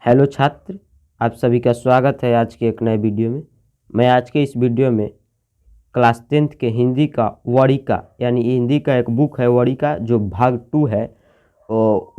Hello छात्र, आप सभी का स्वागत है आज के एक नए वीडियो में। मैं आज के इस वीडियो में क्लास 10th के हिंदी का वड़िका यानी हिंदी का एक बुक है वड़िका जो भाग 2 है। और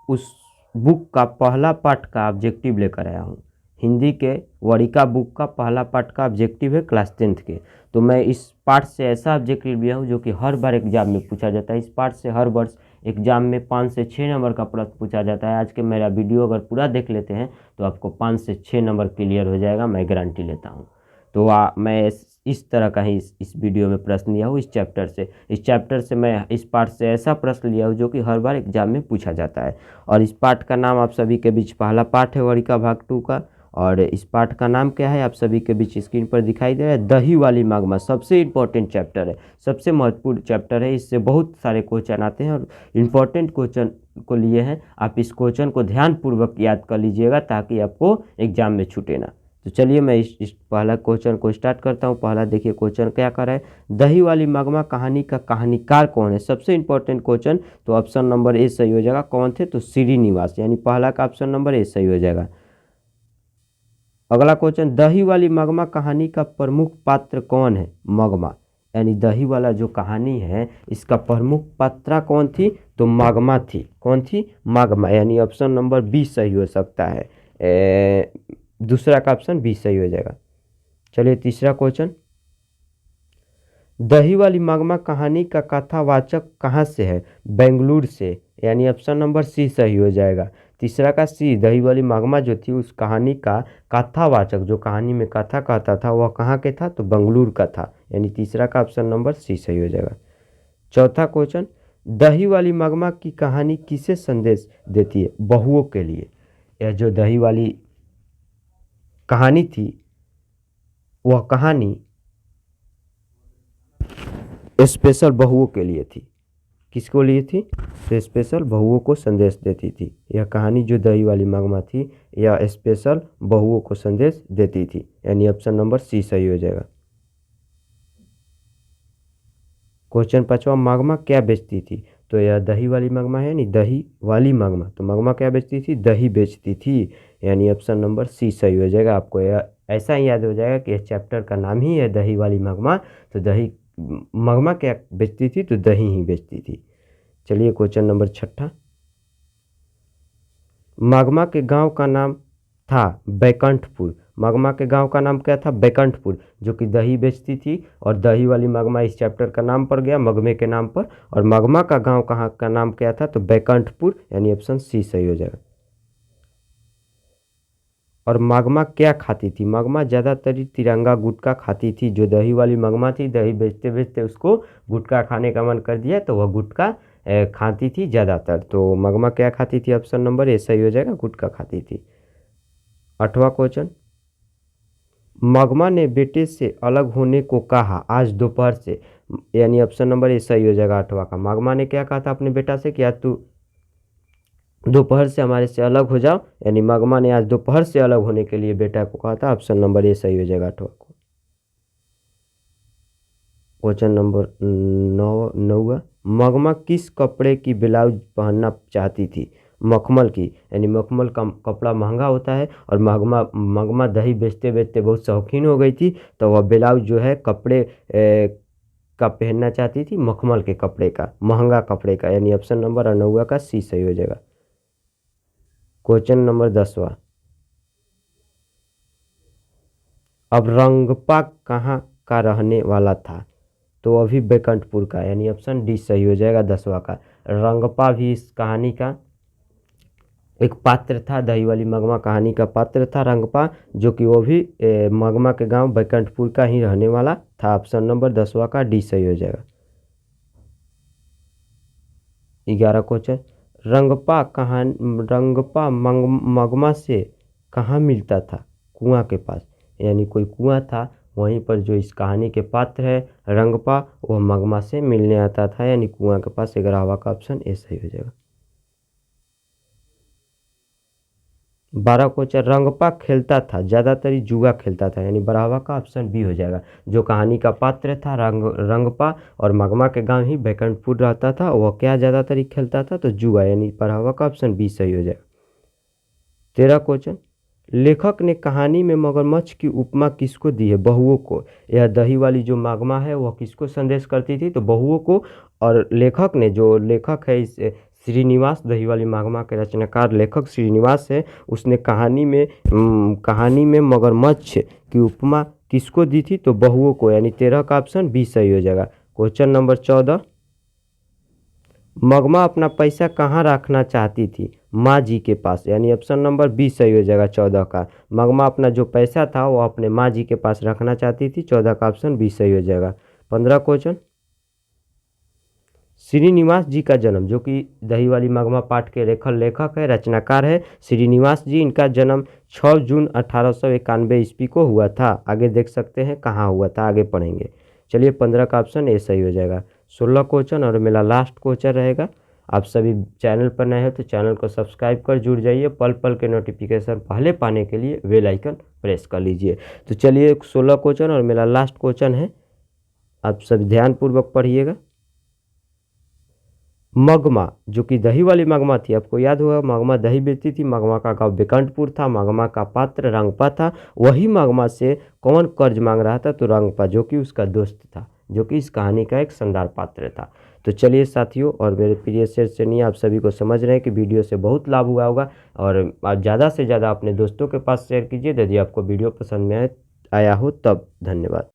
उस बुक का पहला पार्ट का ऑब्जेक्टिव लेकर आया हूँ। हिंदी के वड़िका बुक का पहला पार्ट का ऑब्जेक्टिव है क्लास 10th के। तो मैं इस पार्ट से ऐसा ऑब्जेक्टिव लिया हूँ जो कि हर बार एग्जाम में पूछा जाता है। इस पार्ट से हर वर्ष एग्जाम में 5 से 6 नंबर का प्रश्न पूछा जाता है। आज के मेरा वीडियो अगर पूरा देख लेते हैं तो आपको 5 से 6 नंबर क्लियर हो जाएगा, मैं गारंटी लेता हूँ। तो मैं इस तरह का ही इस वीडियो में प्रश्न लिया हूँ। इस चैप्टर से मैं इस पार्ट से ऐसा प्रश्न लिया हूँ जो कि हर बार एग्जाम में पूछा जाता है। और इस पार्ट का नाम आप सभी के बीच पहला पार्ट है वड़िका भाग 2 का। और इस पार्ट का नाम क्या है आप सभी के बीच स्क्रीन पर दिखाई दे रहा है, दही वाली magma। सबसे इम्पोर्टेंट चैप्टर है, सबसे महत्वपूर्ण चैप्टर है। इससे बहुत सारे क्वेश्चन आते हैं और इम्पोर्टेंट क्वेश्चन को लिए हैं। आप इस क्वेश्चन को ध्यानपूर्वक याद कर लीजिएगा ताकि आपको एग्जाम में छूटे ना। तो चलिए मैं इस पहला क्वेश्चन को स्टार्ट करता हूँ। पहला देखिए क्वेश्चन क्या कर रहा है, दही वाली magma कहानी का कहानीकार कौन है। सबसे इंपॉर्टेंट क्वेश्चन, तो ऑप्शन नंबर ए सही हो जाएगा। कौन थे, तो श्रीनिवास, यानी पहला का ऑप्शन नंबर ए सही हो जाएगा। अगला क्वेश्चन, दही वाली magma कहानी का प्रमुख पात्र कौन है। magma यानी दही वाला जो कहानी है इसका प्रमुख पात्रा कौन थी, तो magma थी। कौन थी, magma, यानी ऑप्शन नंबर बी सही हो सकता है। दूसरा का ऑप्शन बी सही हो जाएगा। चलिए तीसरा क्वेश्चन, दही वाली magma कहानी का कथावाचक कहाँ से है, बेंगलुरु से, यानी ऑप्शन नंबर सी सही हो जाएगा। तीसरा का सी, दही वाली magma जो थी उस कहानी का कथावाचक जो कहानी में कथा कहता था वह कहाँ के था, तो बेंगलुरु का था, यानी तीसरा का ऑप्शन नंबर सी सही हो जाएगा। चौथा क्वेश्चन, दही वाली magma की कहानी किसे संदेश देती है, बहुओं के लिए। यह जो दही वाली कहानी थी वह कहानी स्पेशल बहुओं के लिए थी। किसको लिए थी, तो स्पेशल बहुओं को संदेश देती थी। यह कहानी जो दही वाली magma थी यह स्पेशल बहुओं को संदेश देती थी, यानी ऑप्शन नंबर सी सही हो जाएगा। क्वेश्चन पांचवा, magma क्या बेचती थी, तो यह दही वाली magma है, यानी दही वाली magma, तो magma क्या बेचती थी, दही बेचती थी, यानी ऑप्शन नंबर सी सही हो जाएगा। आपको यह ऐसा ही याद हो जाएगा कि इस चैप्टर का नाम ही है दही वाली magma, तो दही magma क्या बेचती थी, तो दही ही बेचती थी। चलिए क्वेश्चन नंबर छठा, magma के गांव का नाम था बैकुंठपुर। magma के गांव का नाम क्या था, बैकुंठपुर, जो कि दही बेचती थी। और दही वाली magma इस चैप्टर का नाम पड़ गया magma के नाम पर। और magma का गांव कहाँ का नाम क्या था, तो बैकुंठपुर, यानी ऑप्शन सी सही हो जाएगा। और magma क्या खाती थी, magma ज़्यादातर तिरंगा गुटखा खाती थी। जो दही वाली magma थी, दही बेचते बेचते उसको गुटखा खाने का मन कर दिया तो वह गुटखा खाती थी ज़्यादातर। तो magma क्या खाती थी, ऑप्शन नंबर ए सही हो जाएगा, गुटखा खाती थी। आठवां क्वेश्चन, magma ने बेटे से अलग होने को कहा आज दोपहर से, यानी ऑप्शन नंबर ए सही हो जाएगा। आठवां का, magma ने क्या कहा था अपने बेटा से कि आज तू दोपहर से हमारे से अलग हो जाओ, यानी magma ने आज दोपहर से अलग होने के लिए बेटा को कहा था। ऑप्शन नंबर ए सही हो जाएगा आठवां को। क्वेश्चन नंबर नौवा, magma किस कपड़े की ब्लाउज पहनना चाहती थी, मखमल की, यानी मखमल का कपड़ा महंगा होता है और magma दही बेचते बेचते बहुत शौकीन हो गई थी तो वह ब्लाउज जो है कपड़े का पहनना चाहती थी, मखमल के कपड़े का, महंगा कपड़े का, यानी ऑप्शन नंबर 9 का सी सही हो जाएगा। क्वेश्चन नंबर 10वां, अब रंगपा कहाँ का रहने वाला था, तो अभी बैकुंठपुर का, यानी ऑप्शन डी सही हो जाएगा 10वां का। रंगपा भी इस कहानी का एक पात्र था, दही वाली magma कहानी का पात्र था रंगपा, जो कि वो भी magma के गांव बैकुंठपुर का ही रहने वाला था। ऑप्शन नंबर 10वां का डी सही हो जाएगा। 11 क्वेश्चन, रंगपा magma से कहाँ मिलता था, कुआं के पास, यानी कोई कुआं था वहीं पर जो इस कहानी के पात्र है रंगपा वह magma से मिलने आता था, यानी कुआं के पास। 11वां का ऑप्शन ए सही हो जाएगा। 12 क्वेश्चन, रंगपा खेलता था, ज़्यादातर जुआ खेलता था, यानी 12वां का ऑप्शन बी हो जाएगा। जो कहानी का पात्र था रंगपा और magma के गांव ही बैकुंठपुर रहता था, वह क्या ज़्यादातर खेलता था, तो जुआ, यानी 12वां का ऑप्शन बी सही हो जाएगा। 13 क्वेश्चन, लेखक ने कहानी में मगरमच्छ की उपमा किसको दी है? बहुओं को। यह दही वाली जो मागमा है वह किसको संदेश करती थी? तो बहुओं को। और लेखक ने, जो लेखक है इस श्रीनिवास, दही वाली मागमा के रचनाकार लेखक श्रीनिवास है, उसने कहानी में मगरमच्छ की उपमा किसको दी थी? तो बहुओं को, यानी 13 का ऑप्शन बी सही हो जाएगा। क्वेश्चन नंबर 14, मगमा अपना पैसा कहाँ रखना चाहती थी? माँ जी के पास, यानी ऑप्शन नंबर बी सही हो जाएगा 14 का। मगमा अपना जो पैसा था वो अपने माँ जी के पास रखना चाहती थी, 14 का ऑप्शन बी सही हो जाएगा। 15 क्वेश्चन, श्रीनिवास जी का जन्म, जो कि दही वाली मगमा पाठ के लेखक है, रचनाकार है श्रीनिवास जी, इनका जन्म 6 जून 1891 ईस्वी को हुआ था। आगे देख सकते हैं कहाँ हुआ था, आगे पढ़ेंगे। चलिए 15 का ऑप्शन ए सही हो जाएगा। 16 क्वेश्चन और मेरा लास्ट क्वेश्चन रहेगा। आप सभी चैनल पर नए हैं तो चैनल को सब्सक्राइब कर जुड़ जाइए, पल पल के नोटिफिकेशन पहले पाने के लिए बेल आइकन प्रेस कर लीजिए। तो चलिए 16 क्वेश्चन और मेरा लास्ट क्वेश्चन है, आप सभी ध्यानपूर्वक पढ़िएगा। मगमा, जो कि दही वाली मगमा थी, आपको याद होगा मगमा दही बेचती थी, मगमा का गांव बिकंटपुर था, मगमा का पात्र रंगपा था। वही मगमा से कौन कर्ज मांग रहा था? तो रंगपा, जो कि उसका दोस्त था, जो कि इस कहानी का एक शानदार पात्र था। तो चलिए साथियों और मेरे प्रिय शेरचनिया, आप सभी को समझ रहे हैं कि वीडियो से बहुत लाभ हुआ होगा, और आप ज़्यादा से ज़्यादा अपने दोस्तों के पास शेयर कीजिए यदि आपको वीडियो पसंद में आया हो तब। धन्यवाद।